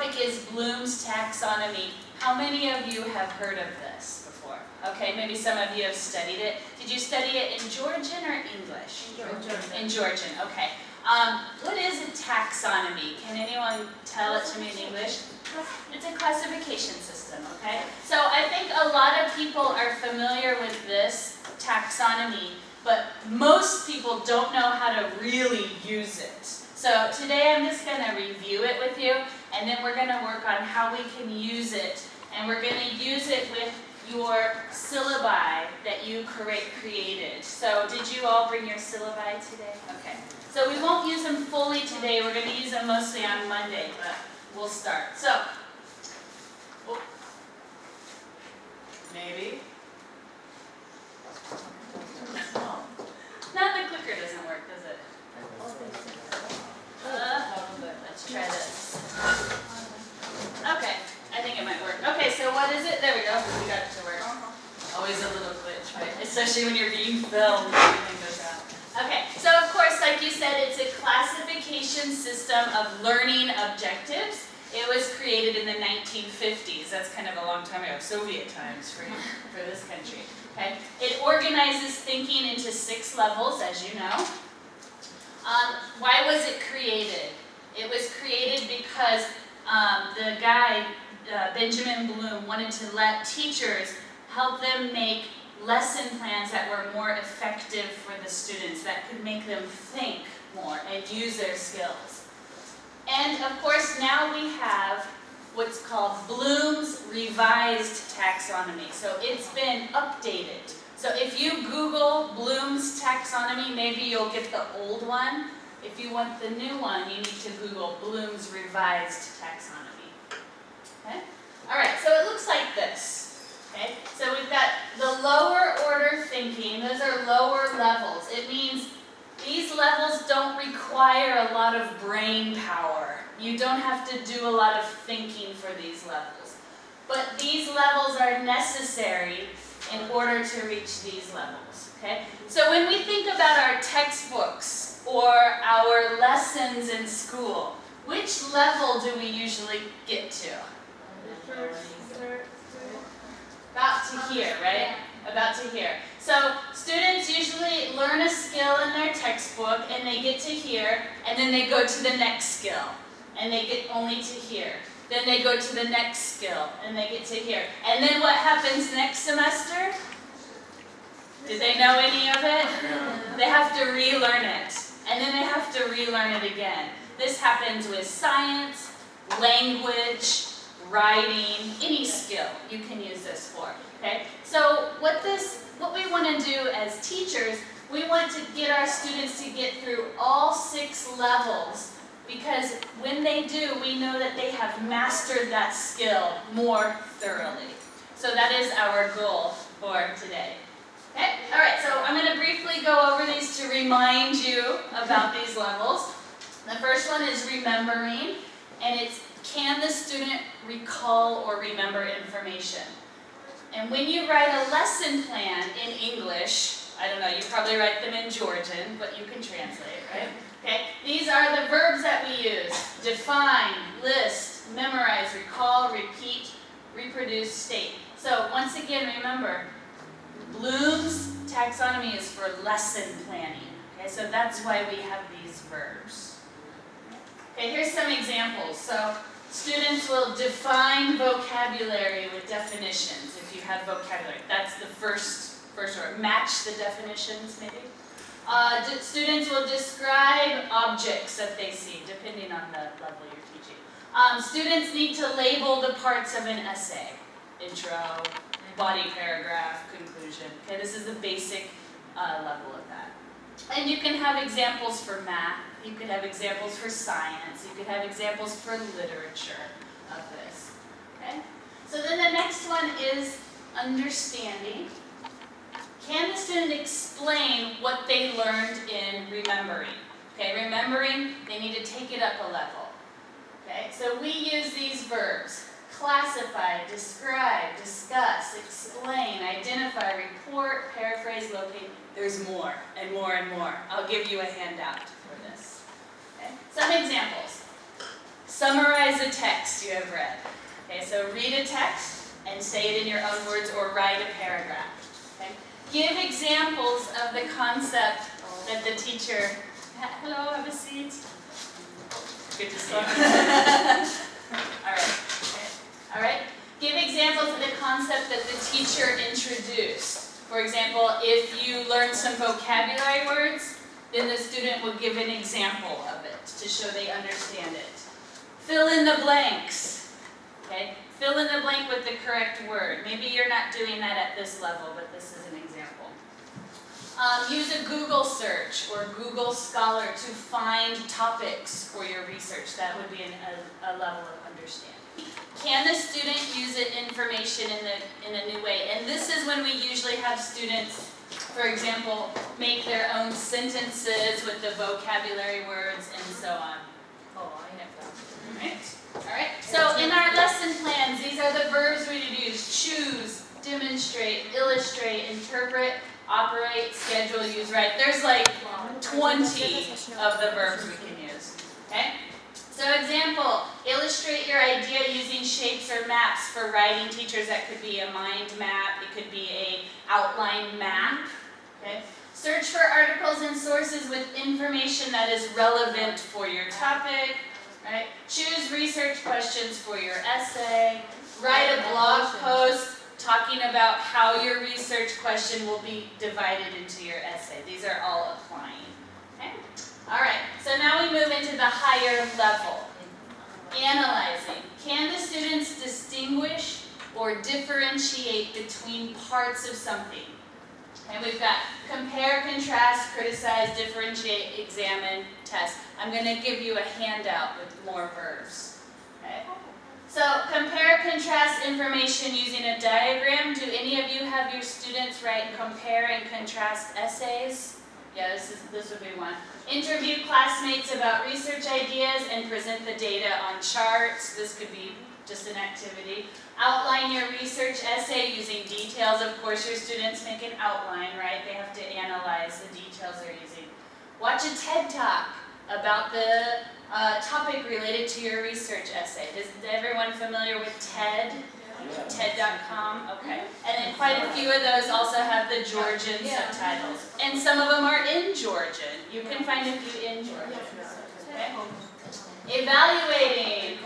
topic is Bloom's taxonomy. How many of you have heard of this before? Okay, maybe some of you have studied it. Did you study it in Georgian or English? Georgian. In Georgian, okay. What is a taxonomy? Can anyone tell it to me in English? It's a classification system, okay? So I think a lot of people are familiar with this taxonomy, but most people don't know how to really use it. So today I'm just going to review it with you, and then we're going to work on how we can use it, and we're going to use it with your syllabi that you created. So did you all bring your syllabi today? Okay. So we won't use them fully today. We're going to use them mostly on Monday, but we'll start. So, maybe. Not the clicker doesn't work, does it? Let's try this. Okay, I think it might work. Okay, so what is it? There we go. We got it to work. Always a little glitch, right? Especially when you're being filmed, everything goes wrong. Okay, so of course, like you said, it's a classification system of learning objectives. It was created in the 1950s. That's kind of a long time ago, Soviet times for this country. Okay, it organizes thinking into 6 levels, as you know. Why was it created? It was created because the guy, Benjamin Bloom, wanted to let teachers help them make lesson plans that were more effective for the students, that could make them think more and use their skills. And of course, now we have what's called Bloom's revised taxonomy. So it's been updated. So if you Google Bloom's taxonomy, maybe you'll get the old one. If you want the new one, you need to Google Bloom's revised taxonomy. Okay? All right, so it looks like this. Okay? So we've got the lower order thinking. Those are lower levels. It means these levels don't require a lot of brain power. You don't have to do a lot of thinking for these levels. But these levels are necessary in order to reach these levels. Okay? So when we think about our textbooks or our lessons in school, which level do we usually get to? About to here, right? About to here. So students usually learn a skill in their textbook and they get to here, and then they go to the next skill and they get only to here. Then they go to the next skill and they get to here. And then what happens next semester? Did they know any of it? They have to relearn it. And then they have to relearn it again. This happens with science, language, writing, any skill you can use this for. Okay? So what we want to do as teachers, we want to get our students to get through all 6 levels, because when they do, we know that they have mastered that skill more thoroughly. So that is our goal for today. Okay? All right, so I'm going to briefly go over these to remind you about these levels. The first one is remembering, and it's can the student recall or remember information? And when you write a lesson plan in English, I don't know, you probably write them in Georgian, but you can translate, right? Okay, these are the verbs that we use: define, list, memorize, recall, repeat, reproduce, state. So once again, remember, Bloom's taxonomy is for lesson planning. Okay, so that's why we have these verbs. Okay, here's some examples. So students will define vocabulary with definitions. If you have vocabulary, that's the first word. Match the definitions, maybe. Students will describe objects that they see, depending on the level you're teaching. Students need to label the parts of an essay: intro, body paragraph, conclusion. Okay, this is the basic level of that. And you can have examples for math. You could have examples for science. You could have examples for literature of this. Okay? So then the next one is understanding. Can the student explain what they learned in remembering? Okay, remembering, they need to take it up a level. Okay, so we use these verbs: classify, describe, discuss, explain, identify, report, paraphrase, locate. There's more and more and more. I'll give you a handout for this. Okay? Some examples. Summarize a text you have read. Okay, so read a text and say it in your own words or write a paragraph. Okay? Give examples of the concept that the teacher, hello, have a seat. Good to see you. All right. Give examples of the concept that the teacher introduced. For example, if you learn some vocabulary words, then the student will give an example of it to show they understand it. Fill in the blanks. Okay? Fill in the blank with the correct word. Maybe you're not doing that at this level, but this is an example. Use a Google search or Google Scholar to find topics for your research. That would be a level of understanding. Can the student use information in a new way? And this is when we usually have students, for example, make their own sentences with the vocabulary words and so on. All right. So in our lesson plans, these are the verbs we use: choose, demonstrate, illustrate, interpret, operate, schedule, use, write. There's like 20 of the verbs we can use. Okay? So example, illustrate your idea using shapes or maps. For writing teachers, that could be a mind map, it could be an outline map. Okay? Search for articles and sources with information that is relevant for your topic. Right? Choose research questions for your essay. Write a blog post talking about how your research question will be divided into your essay. These are all applying. Okay? All right, so now we move into the higher level. Analyzing. Can the students distinguish or differentiate between parts of something? And we've got compare, contrast, criticize, differentiate, examine, test. I'm going to give you a handout with more verbs. Okay? So compare, contrast information using a diagram. Do any of you have your students write compare and contrast essays? Yeah, this would be one. Interview classmates about research ideas and present the data on charts. This could be just an activity. Outline your research essay using details. Of course, your students make an outline, right? They have to analyze the details they're using. Watch a TED Talk about the topic related to your research essay. Is everyone familiar with TED? TED.com? Okay. And then quite a few of those also have the Georgian subtitles. And some of them are in Georgian. You can find a few in Georgian. Okay. Evaluating.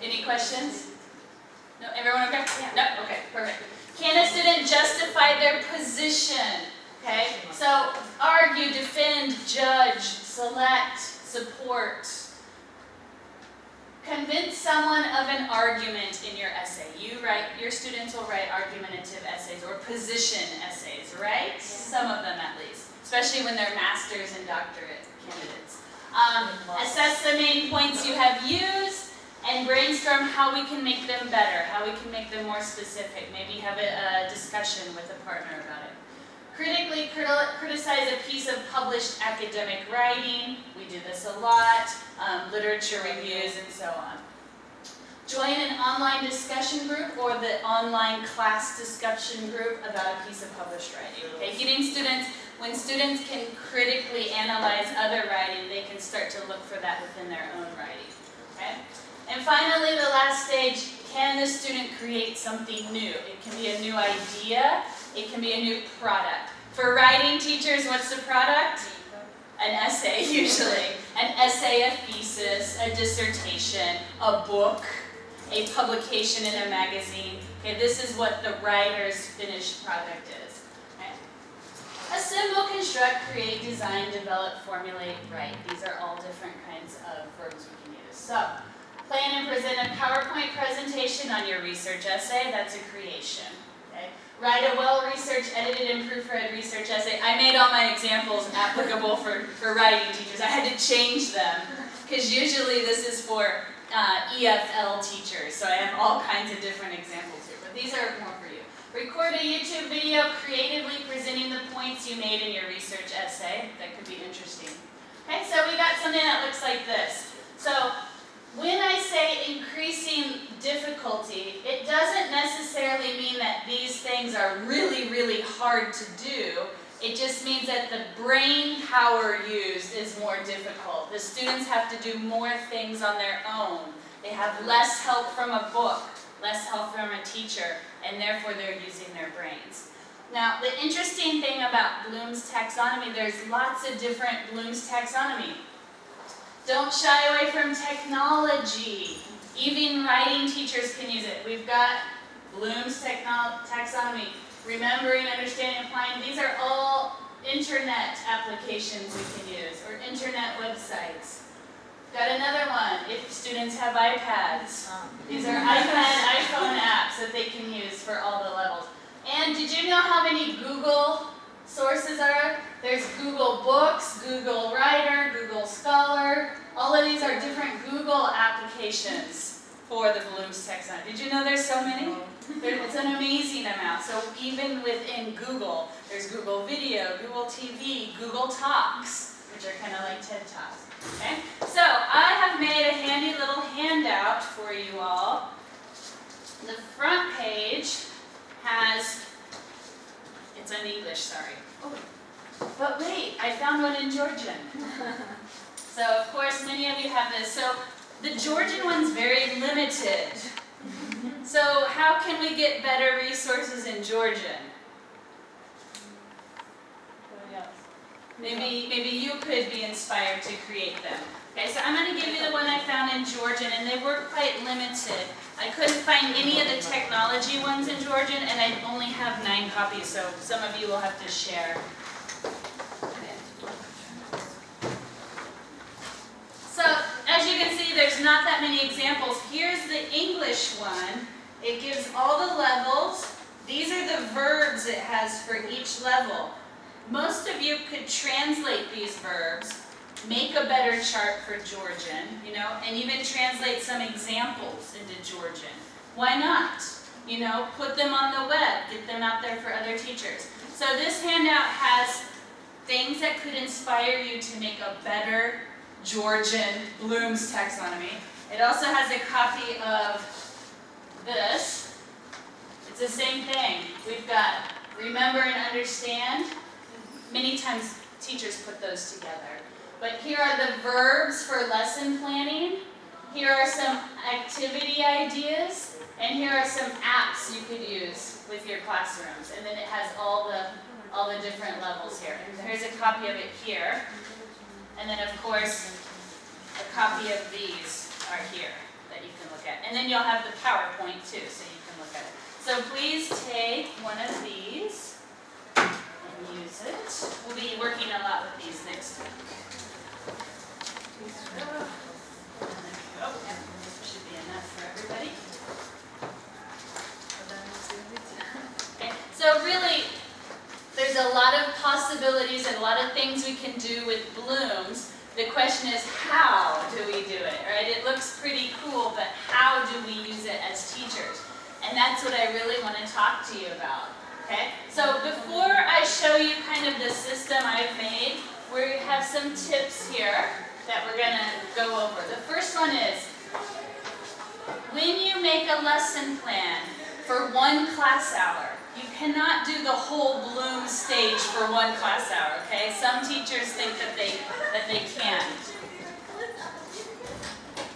Any questions? No? Everyone okay? No? Okay, perfect. Can a student justify their position? Okay, so argue, defend, judge, select, support. Convince someone of an argument in your essay. Your students will write argumentative essays or position essays, right? Some of them at least, especially when they're master's and doctorate candidates. Assess the main points you have used and brainstorm how we can make them better, how we can make them more specific. Maybe have a discussion with a partner about it. Critically criticize a piece of published academic writing. We do this a lot. Literature reviews and so on. Join an online discussion group or the online class discussion group about a piece of published writing. Okay? When students can critically analyze other writing, they can start to look for that within their own writing. Okay? And finally, the last stage, can the student create something new? It can be a new idea. It can be a new product. For writing teachers, what's the product? An essay, usually. An essay, a thesis, a dissertation, a book, a publication in a magazine. Okay, this is what the writer's finished product is. Okay? Assemble, construct, create, design, develop, formulate, write. These are all different kinds of verbs we can use. So, plan and present a PowerPoint presentation on your research essay. That's a creation. Okay? Write a well-researched, edited, and proofread research essay. I made all my examples applicable for writing teachers. I had to change them because usually this is for EFL teachers. So I have all kinds of different examples here, but these are more for you. Record a YouTube video creatively presenting the points you made in your research essay. That could be interesting. Okay, so we got something that looks like this. So when I say increasing difficulty, it doesn't necessarily mean that these things are really, really hard to do. It just means that the brain power used is more difficult. The students have to do more things on their own. They have less help from a book, less help from a teacher, and therefore they're using their brains. Now, the interesting thing about Bloom's taxonomy, there's lots of different Bloom's taxonomy. Don't shy away from technology. Even writing teachers can use it. We've got Bloom's taxonomy, remembering, understanding, applying. These are all internet applications we can use, or internet websites. Got another one, if students have iPads. These are iPad, iPhone apps that they can use for all the levels. And did you know how many Google sources are? There's Google Books, Google Writer, Google Scholar. All of these are different Google applications for the Bloom's taxonomy. Did you know there's so many? It's an amazing amount. So even within Google, there's Google Video, Google TV, Google Talks, which are kind of like TED Talks. Okay? So I have made a handy little handout for you all. The front page has, it's in English, sorry. Oh, but wait, I found one in Georgian. So of course many of you have this. So the Georgian one's very limited. So how can we get better resources in Georgian? Maybe you could be inspired to create them. Okay, so I'm going to give you the one I found in Georgian, and they were quite limited. I couldn't find any of the technology ones in Georgian, and I only have 9 copies, so some of you will have to share. So, as you can see, there's not that many examples. Here's the English one. It gives all the levels. These are the verbs it has for each level. Most of you could translate these verbs, make a better chart for Georgian, and even translate some examples into Georgian. Why not? Put them on the web, get them out there for other teachers. So this handout has things that could inspire you to make a better Georgian Bloom's taxonomy. It also has a copy of this. It's the same thing. We've got remember and understand. Many times teachers put those together. But here are the verbs for lesson planning. Here are some activity ideas. And here are some apps you could use with your classrooms. And then it has all the different levels here. Here's a copy of it here. And then of course, a copy of these are here that you can look at. And then you'll have the PowerPoint too, so you can look at it. So please take one of these. Use it. We'll be working a lot with these next week. There we go. This should be enough for everybody. Okay. So really, there's a lot of possibilities and a lot of things we can do with Bloom's. The question is, how do we do it? Right? It looks pretty cool, but how do we use it as teachers? And that's what I really want to talk to you about. Okay, so before I show you kind of the system I've made, we have some tips here that we're going to go over. The first one is, when you make a lesson plan for one class hour, you cannot do the whole Bloom stage for one class hour, okay? Some teachers think that they can.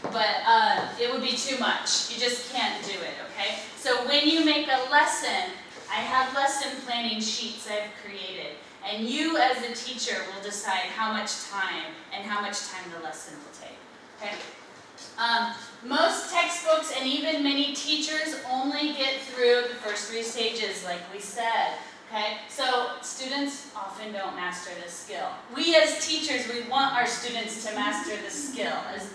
But it would be too much. You just can't do it, okay? So when you make a lesson, I have lesson planning sheets I've created, and you as a teacher will decide how much time the lesson will take. Okay? Most textbooks and even many teachers only get through the first 3 stages, like we said. Okay? So students often don't master this skill. We as teachers, we want our students to master the skill as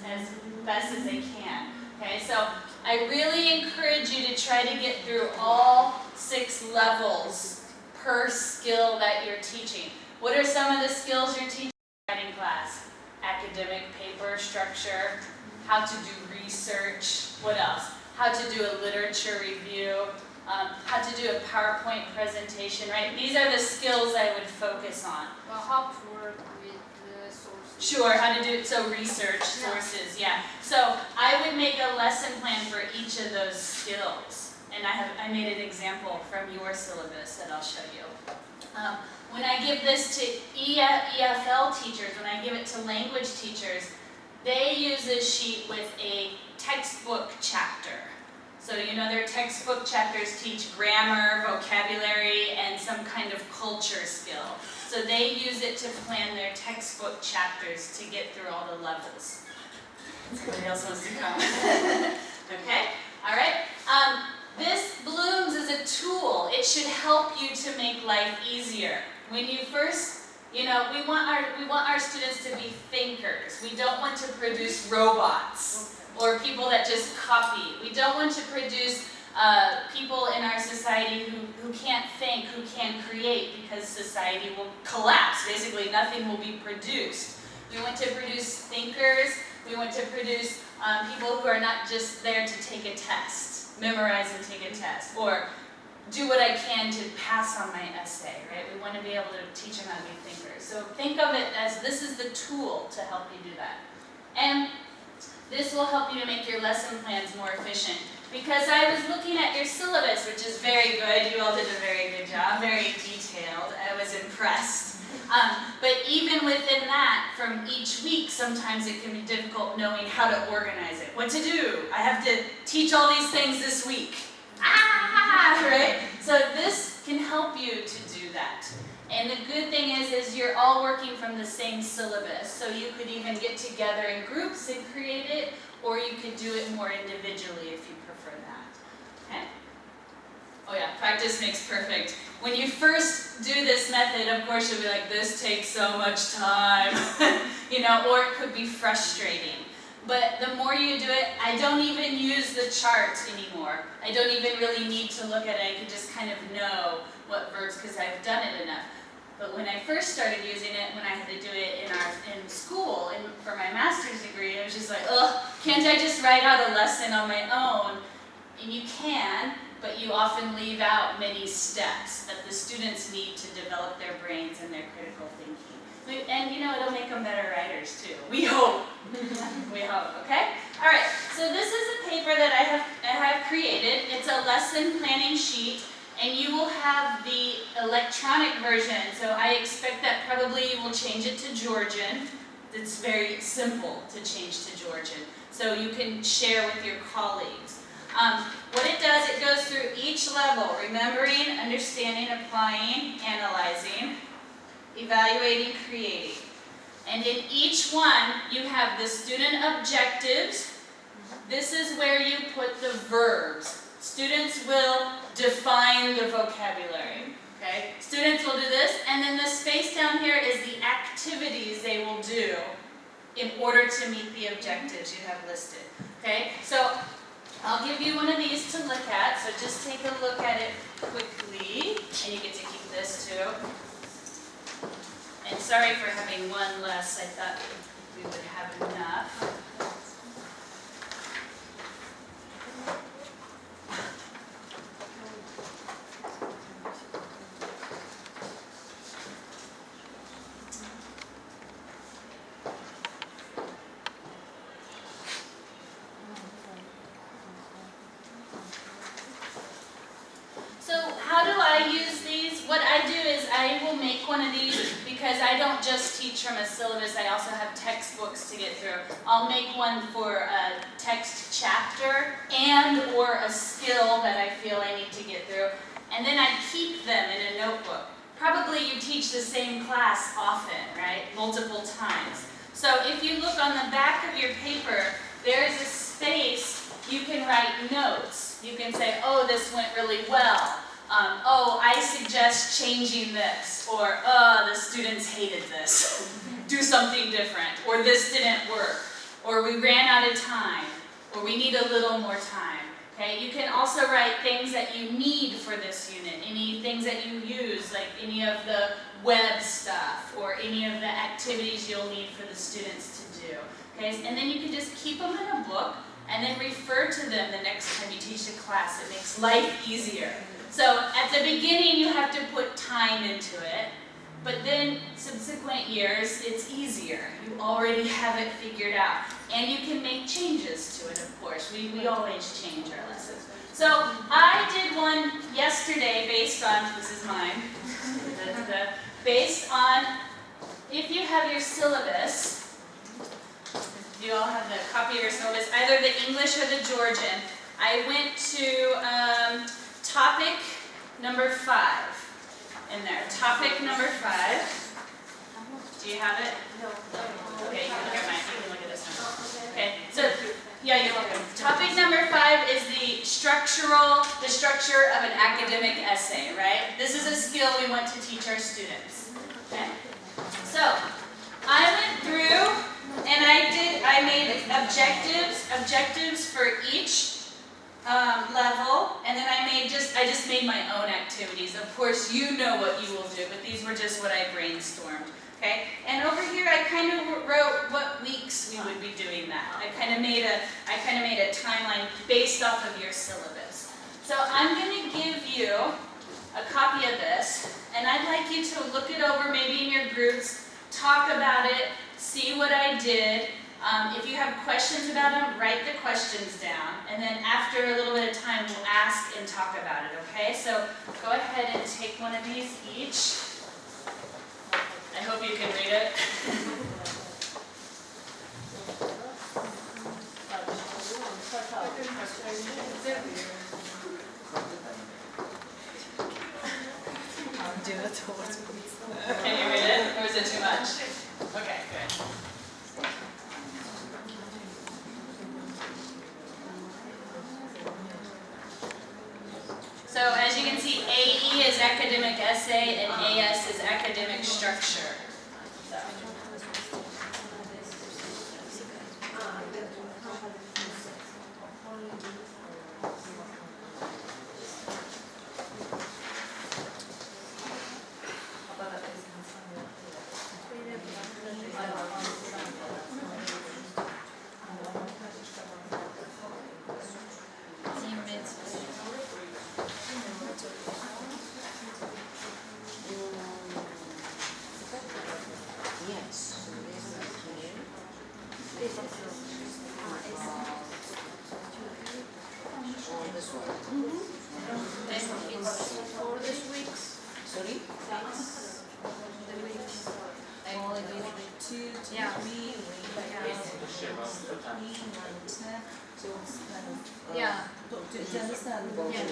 best as they can. Okay? So I really encourage you to try to get through all 6 levels per skill that you're teaching. What are some of the skills you're teaching in writing class? Academic paper structure, how to do research, what else? How to do a literature review, how to do a PowerPoint presentation, right? These are the skills I would focus on. Well, how to work with the sources. Sure, how to do, so research, sources, yeah. So I would make a lesson plan for each of those skills. And I made an example from your syllabus that I'll show you. When I give this to EFL teachers, when I give it to language teachers, they use this sheet with a textbook chapter. So you know their textbook chapters teach grammar, vocabulary, and some kind of culture skill. So they use it to plan their textbook chapters to get through all the levels. Somebody else wants to come. Okay? All right? This Blooms is a tool. It should help you to make life easier. When you first, we want our students to be thinkers. We don't want to produce robots or people that just copy. We don't want to produce people in our society who can't think, who can't create, because society will collapse. Basically, nothing will be produced. We want to produce thinkers. We want to produce people who are not just there to take a test, memorize and take a test, or do what I can to pass on my essay, right? We want to be able to teach them how to be thinkers. So think of it as this is the tool to help you do that. And this will help you to make your lesson plans more efficient. Because I was looking at your syllabus, which is very good. You all did a very good job, very detailed. I was impressed. But even within that, from each week, sometimes it can be difficult knowing how to organize it. What to do? I have to teach all these things this week. Right? So this can help you to do that. And the good thing is you're all working from the same syllabus. So you could even get together in groups and create it, or you could do it more individually if you prefer that. Okay? Oh yeah, practice makes perfect. When you first do this method, of course you'll be like, this takes so much time, or it could be frustrating. But the more you do it, I don't even use the chart anymore. I don't even really need to look at it. I can just kind of know what verbs, because I've done it enough. But when I first started using it, when I had to do it in school for my master's degree, I was just like, ugh, can't I just write out a lesson on my own? And you can, but you often leave out many steps that the students need to develop their brains and their critical thinking. And it'll make them better writers too. We hope. We hope, okay? All right, so this is a paper that I have created. It's a lesson planning sheet, and you will have the electronic version. So I expect that probably you will change it to Georgian. It's very simple to change to Georgian, so you can share with your colleagues. What it does, it goes through each level: remembering, understanding, applying, analyzing, evaluating, creating. And in each one, you have the student objectives. This is where you put the verbs. Students will define the vocabulary. Okay? Students will do this, and then the space down here is the activities they will do in order to meet the objectives you have listed. Okay? So I'll give you one of these to look at, so just take a look at it quickly, and you get to keep this too. And sorry for having one less, I thought we would have enough. So how do I use these? What I do is I will make one of these because I don't just teach from a syllabus, I also have textbooks to get through. I'll make one for a text chapter and or a skill that I feel I need to get through. And then I keep them in a notebook. Probably you teach the same class often, right? Multiple times. So if you look on the back of your paper, there's a space you can write notes. You can say, oh, this went really well. Oh, I suggest changing this, or the students hated this. Do something different, or this didn't work, or we ran out of time, or we need a little more time. Okay? You can also write things that you need for this unit, any things that you use, like any of the web stuff, or any of the activities you'll need for the students to do. Okay? And then you can just keep them in a book, and then refer to them the next time you teach the class. It makes life easier. So at the beginning, you have to put time into it, but then subsequent years, it's easier. You already have it figured out. And you can make changes to it, of course. We always change our lessons. So I did one yesterday based on, this is mine, based on, if you have your syllabus, you all have the copy of your syllabus, either the English or the Georgian. I went to topic number 5 in there. Topic number 5. Do you have it? No. Okay, you can look at mine. You can look at this one. Okay, so yeah, you're welcome. Topic number 5 is the structure of an academic essay, right? This is a skill we want to teach our students. Okay. So I went through and I made objectives for each level, and then I just made my own activities. Of course, you know what you will do, but these were just what I brainstormed. Okay, and over here I kind of wrote what weeks we would be doing that. I kind of made a timeline based off of your syllabus. So I'm going to give you a copy of this, and I'd like you to look it over maybe in your groups, talk about it, see what I did. If you have questions about them, write the questions down, and then after a little bit of time we'll ask and talk about it, okay? So go ahead and take one of these each. I hope you can read it. Can you read it, or is it too much? Okay, good. So as you can see, AE is academic essay and AS is academic structure. So. Yeah. Do you understand? Yeah.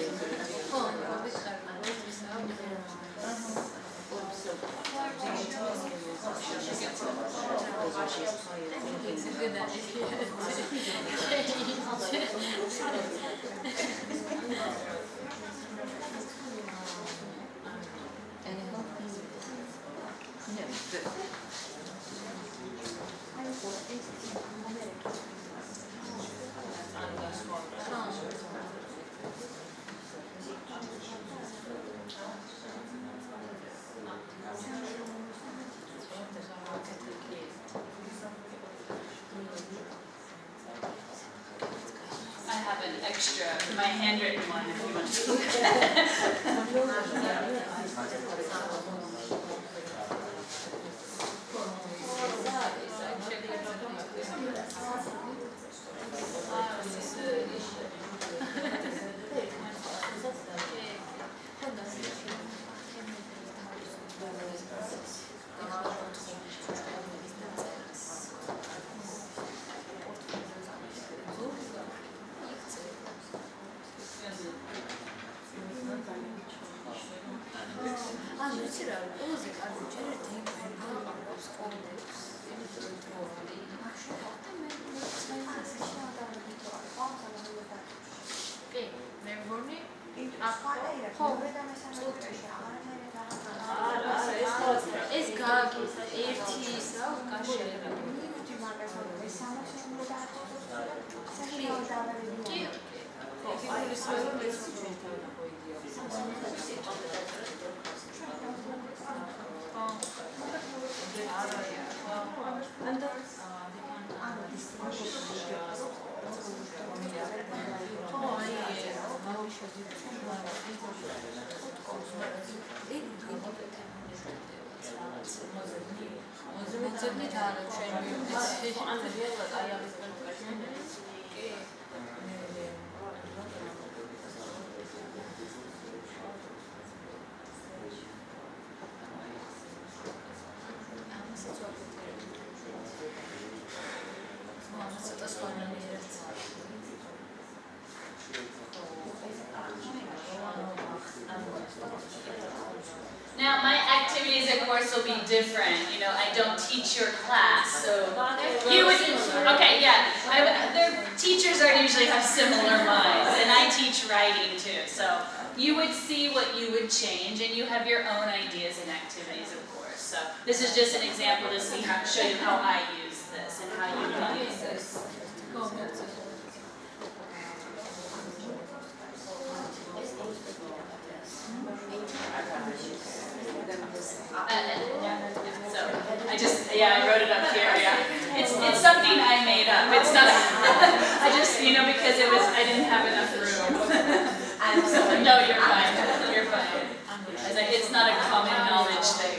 It's a good idea. I have an extra, my handwritten one if you want to. course will be different. You know, I don't teach your class, so you would, okay, yeah. Their teachers usually have similar minds, and I teach writing too. So you would see what you would change, and you have your own ideas and activities, of course. So this is just an example to see how, show you how I use this and how you can use this. So I wrote it up here. Yeah, it's something I made up. It's not. I just because I didn't have enough room. No, you're fine. You're fine. It's not a common knowledge thing.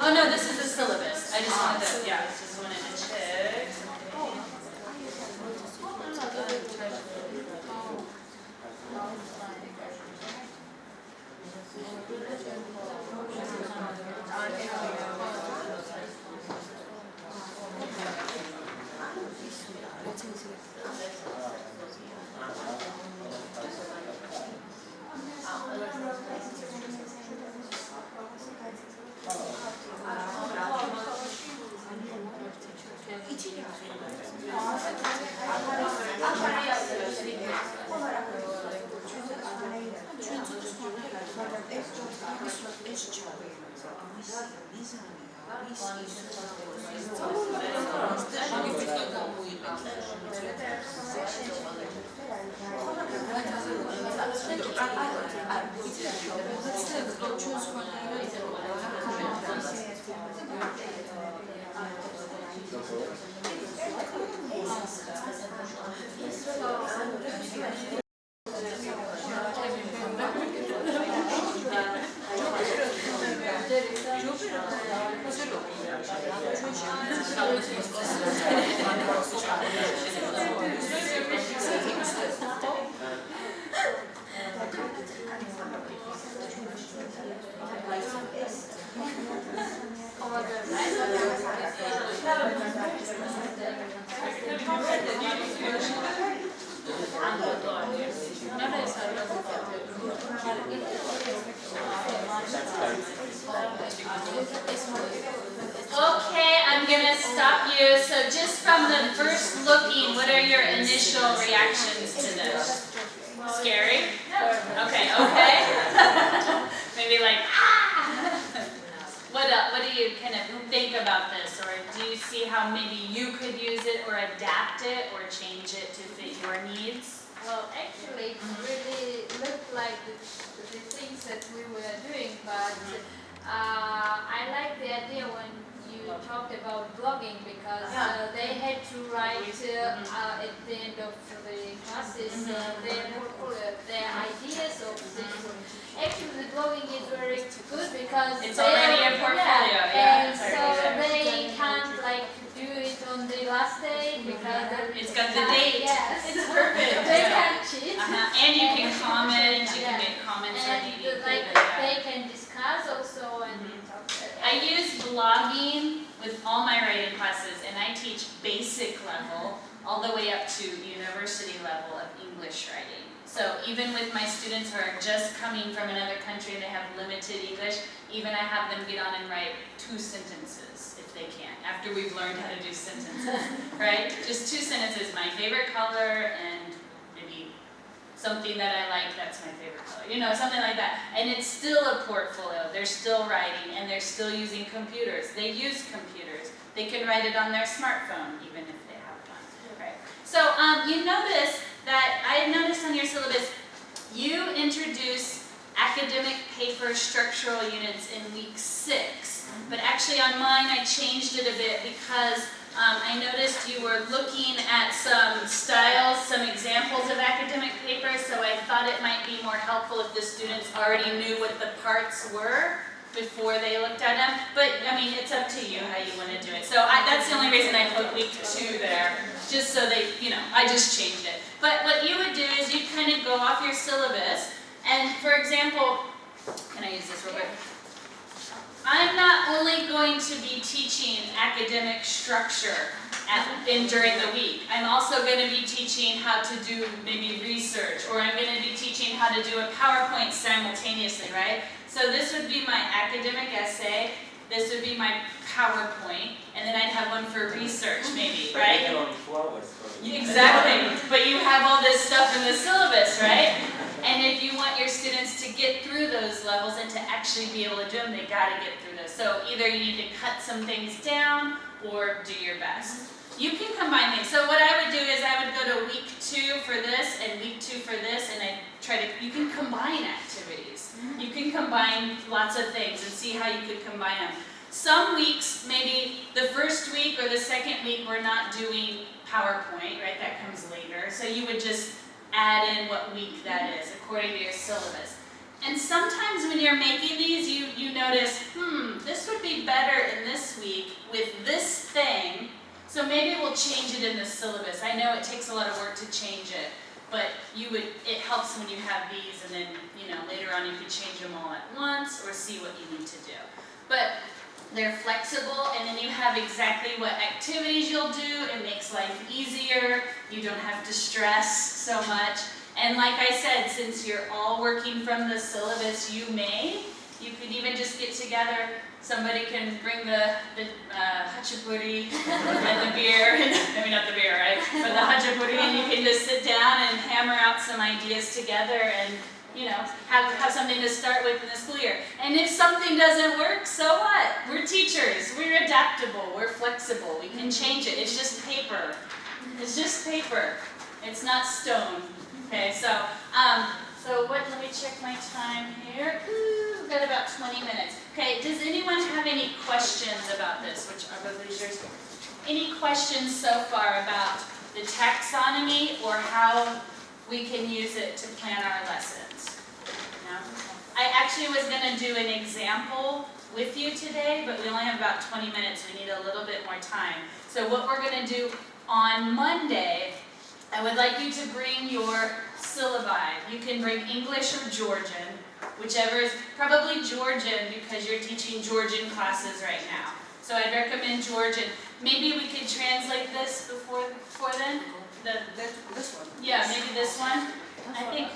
Oh no, this is the syllabus. I just wanted to, just wanted to check. Okay, I'm gonna stop you. So just from the first looking, what are your initial reactions to this? Scary? Okay, okay. Maybe like, ah! What do you kind of think about this? Or do you see how maybe you could use it or adapt it or change it to fit your needs? Well, actually, it really looked like the things that we were doing, but I like the idea when you talked about blogging because they had to write at the end of the classes their portfolio, their ideas of things. Actually, the blogging is very good because it's already a portfolio, and so they can't like do it on the last day because it's got the date. Yes, it's perfect. They can't cheat. And you can comment. You can make comments. And they can discuss also and talk. I use blogging with all my writing classes, and I teach basic level all the way up to university level of English writing. So even with my students who are just coming from another country and they have limited English, even I have them get on and write 2 sentences if they can, after we've learned how to do sentences, right? Just 2 sentences, my favorite color and maybe something that I like, that's my favorite color, something like that. And it's still a portfolio, they're still writing and they're still using computers. They use computers. They can write it on their smartphone even if they have one, right? So you notice that I noticed on your syllabus, you introduce academic paper structural units in week 6. But actually on mine I changed it a bit because I noticed you were looking at some styles, some examples of academic paper, so I thought it might be more helpful if the students already knew what the parts were before they looked at them. But I mean, it's up to you how you want to do it. So that's the only reason I put week 2 there, just so they, I just changed it. But what you would do is you kind of go off your syllabus, and for example, can I use this real quick? I'm not only going to be teaching academic structure during the week. I'm also going to be teaching how to do maybe research, or I'm going to be teaching how to do a PowerPoint simultaneously, right? So this would be my academic essay, this would be my PowerPoint, and then I'd have one for research maybe, right? Exactly, but you have all this stuff in the syllabus, right? And if you want your students to get through those levels and to actually be able to do them, they got to get through those. So either you need to cut some things down or do your best. You can combine things. So what I would do is I would go to week 2 for this and week 2 for this, and you can combine activities. You can combine lots of things and see how you could combine them. Some weeks, maybe the first week or the second week, we're not doing PowerPoint, right? That comes later. So you would just add in what week that is according to your syllabus. And sometimes when you're making these, you notice, this would be better in this week with this thing, so maybe we'll change it in the syllabus. I know it takes a lot of work to change it, but it helps when you have these, and then later on you can change them all at once or see what you need to do. But they're flexible, and then you have exactly what activities you'll do. It makes life easier. You don't have to stress so much. And like I said, since you're all working from the syllabus you made, you could even just get together. Somebody can bring the hachapuri and the beer, not the beer, right? But the hachapuri, and you can just sit down and hammer out some ideas together and have something to start with in the school year. And if something doesn't work, so what? We're teachers. We're adaptable. We're flexible. We can change it. It's just paper. It's just paper. It's not stone. Okay, so let me check my time here. We've got about 20 minutes. Okay, does anyone have any questions about this? Which are both leaders? Any questions so far about the taxonomy or how we can use it to plan our lessons? No? I actually was going to do an example with you today, but we only have about 20 minutes. We need a little bit more time. So what we're going to do on Monday, I would like you to bring your syllabi. You can bring English or Georgian, whichever is probably Georgian because you're teaching Georgian classes right now. So I'd recommend Georgian. Maybe we could translate this before then? This one. Yeah, maybe this one. I think,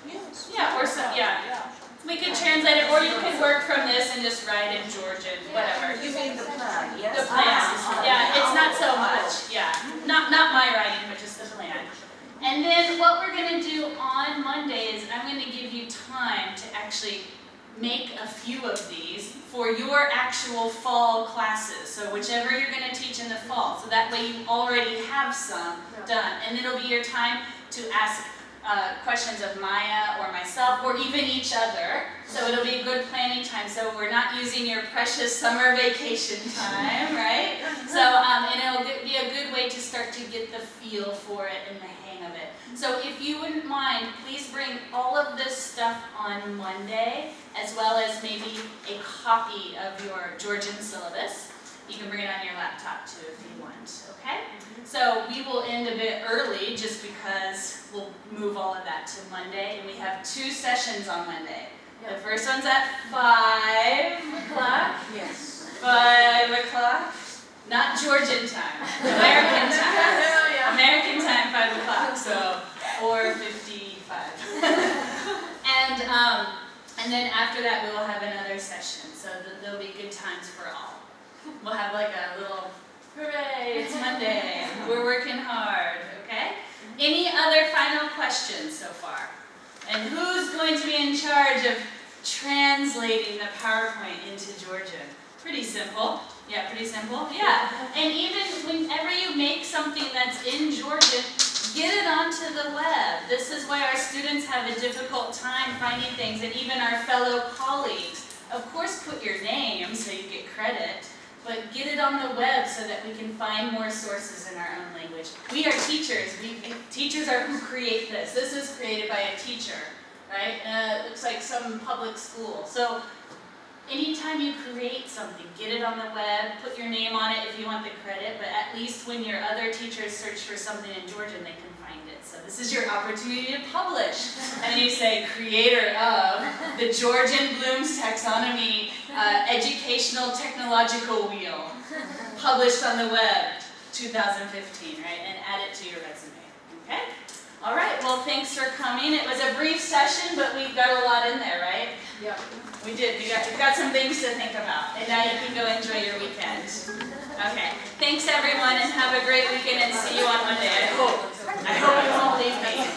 Yes. yeah, or some, yeah. We could translate it, or you could work from this and just write in Georgian, whatever. You mean the plan, yes? The plan, yeah, it's not so much, yeah. Not my writing, but just the plan. And then what we're going to do on Monday is I'm going to give you time to actually make a few of these for your actual fall classes. So whichever you're going to teach in the fall. So that way you already have some done. And it'll be your time to ask questions of Maya or myself or even each other. So it'll be a good planning time. So we're not using your precious summer vacation time, right? So and it'll be a good way to start to get the feel for it and the hang of it. So if you wouldn't mind, please bring all of this stuff on Monday, as well as maybe a copy of your Georgian syllabus. You can bring it on your laptop too if you want, okay? So we will end a bit early just because we'll move all of that to Monday, and we have 2 sessions on Monday. The first one's at 5 o'clock. Yes. 5 o'clock. Not Georgian time, American time. American time, 5 o'clock, so 4:55. And then after that, we will have another session, so there'll be good times for all. We'll have like a little, hooray, it's Monday, we're working hard, okay? Any other final questions so far? And who's going to be in charge of translating the PowerPoint into Georgian? Pretty simple. Yeah, pretty simple. Yeah. And even whenever you make something that's in Georgian, Get it onto the web. This is why our students have a difficult time finding things, and even our fellow colleagues. Of course, put your name so you get credit, but get it on the web so that we can find more sources in our own language. We are teachers. Teachers are who create this. This is created by a teacher, right? It looks like some public school. So anytime you create something, get it on the web, put your name on it if you want the credit, but at least when your other teachers search for something in Georgian, they can find it. So this is your opportunity to publish. And then you say, creator of the Georgian Blume's Taxonomy Educational Technological Wheel, published on the web, 2015, right? And add it to your resume, okay? All right, well, thanks for coming. It was a brief session, but we got a lot in there, right? Yep. We did. We've got some things to think about. And now you can go enjoy your weekend. Okay. Thanks, everyone, and have a great weekend, and see you on Monday. I hope you won't leave me.